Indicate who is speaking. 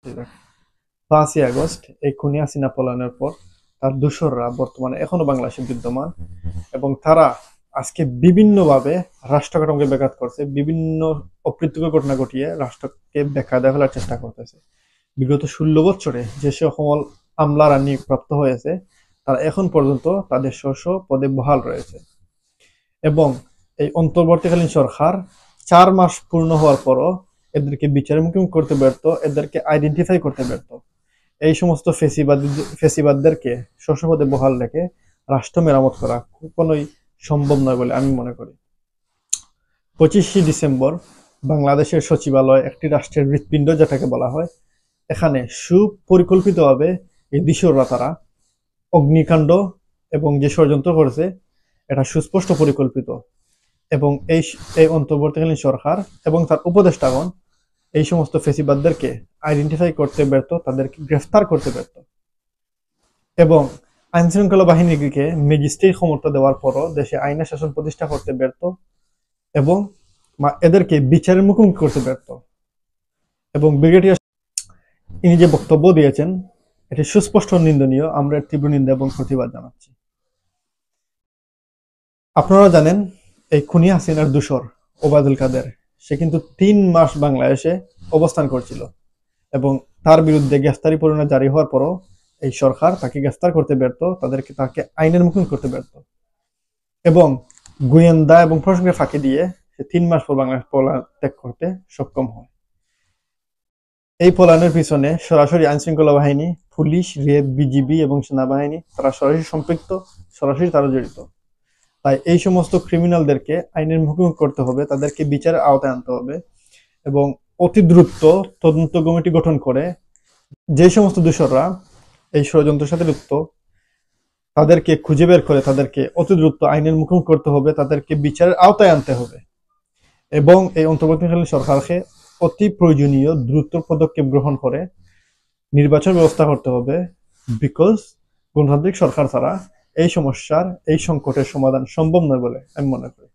Speaker 1: 5ই August এই খুনি হাসিনা পলায়নের পর তার দোসররা বর্তমানে এখনো বাংলাদেশে বিদ্যমান এবং তারা আজকে বিভিন্নভাবে রাষ্ট্র কাঠামোকে ব্যাঘাত করছে, বিভিন্ন অপ্রীতিকর ঘটনা ঘটিয়ে রাষ্ট্রকে বেকায়দা ফেলার চেষ্টা করতেছে। বিগত 16 বছরে যে সকল আমলারা নিয়োগপ্রাপ্ত হয়েছে তারা এখন পর্যন্ত তাদের স্ব পদে বহাল রয়েছে এবং এই অন্তর্বর্তীকালীন সরকার 4 মাস পূর্ণ হওয়ার পরও এদেরকে বিচারের মুখোমুখি করতে ব্যর্থ, এদেরকে আইডেন্টিফাই করতে ব্যর্থ। এই সমস্ত ফেসিবাদদেরকে স্ব পদে বহাল রেখে রাষ্ট্র মেরামত করা কখনোই সম্ভব নয় বলে আমি মনে করি। 25শে ডিসেম্বর বাংলাদেশের সচিবালয় একটি রাষ্ট্রের হৃৎপিণ্ড যেটাকে বলা হয়, এখানে সুপরিকল্পিতভাবে এই দিশররা তারা অগ্নিকাণ্ড এবং যে ষড়যন্ত্র করেছে এটা সুস্পষ্ট পরিকল্পিত এবং এই অন্তর্বর্তীকালীন সরকার এবং তার উপদেষ্টাগণ এই সমস্ত ফেসিবাদদেরকে আইডেন্টিফাই করতে ব্যর্থ, তাদেরকে গ্রেফতার করতে ব্যর্থ এবং আইন শৃঙ্খলা বাহিনীকে ম্যাজিস্ট্রেট ক্ষমতা দেওয়ার পরও দেশে আইনের শাসন প্রতিষ্ঠা করতে ব্যর্থ এবং এদেরকে বিচারের মুখোমুখি করতে ব্যর্থ। এবং ব্রিগেডিয়ার ইনি যে বক্তব্য দিয়েছেন এটি সুস্পষ্ট নিন্দনীয়, আমরা তীব্র নিন্দা এবং প্রতিবাদ জানাচ্ছি। আপনারা জানেন এই খুনি হাসিনার দোসর ওবায়দুল কাদের সে কিন্তু 3 মাস বাংলাদেশে অবস্থান করছিল এবং তার বিরুদ্ধে গ্রেফতারি পরোয়ানা জারি হওয়ার পরও এই সরকার তাকে গ্রেফতার করতে ব্যর্থ, তাকে আইনের মুখোমুখি করতে ব্যর্থ এবং গোয়েন্দা এবং প্রশাসনের ফাঁকি দিয়ে সে 3 মাস পর বাংলাদেশ ত্যাগ করতে সক্ষম হয়। এই পলায়নের পিছনে সরাসরি আইন শৃঙ্খলা বাহিনী, পুলিশ, র্যাব, বিজিবি এবং সেনাবাহিনী তারা সরাসরি সম্পৃক্ত, সরাসরি তারা জড়িত। তাই এই সমস্ত ক্রিমিনালদেরকে আইনের মুখোমুখি করতে হবে, তাদেরকে বিচারের আওতায় আনতে হবে এবং অতি দ্রুত তদন্ত কমিটি গঠন করে যে সমস্ত দোষররা এই ষড়যন্ত্রের সাথে যুক্ত তাদেরকে খুঁজে বের করে তাদেরকে অতি দ্রুত আইনের মুখোমুখি করতে হবে, তাদেরকে বিচারের আওতায় আনতে হবে এবং এই অন্তর্বর্তীকালীন সরকারকে অতি প্রয়োজনীয় দ্রুত পদক্ষেপ গ্রহণ করে নির্বাচন ব্যবস্থা করতে হবে। বিকজ গণতান্ত্রিক সরকার ছাড়া এই সমস্যার, এই সংকটের সমাধান সম্ভব নয় বলে আমি মনে করি।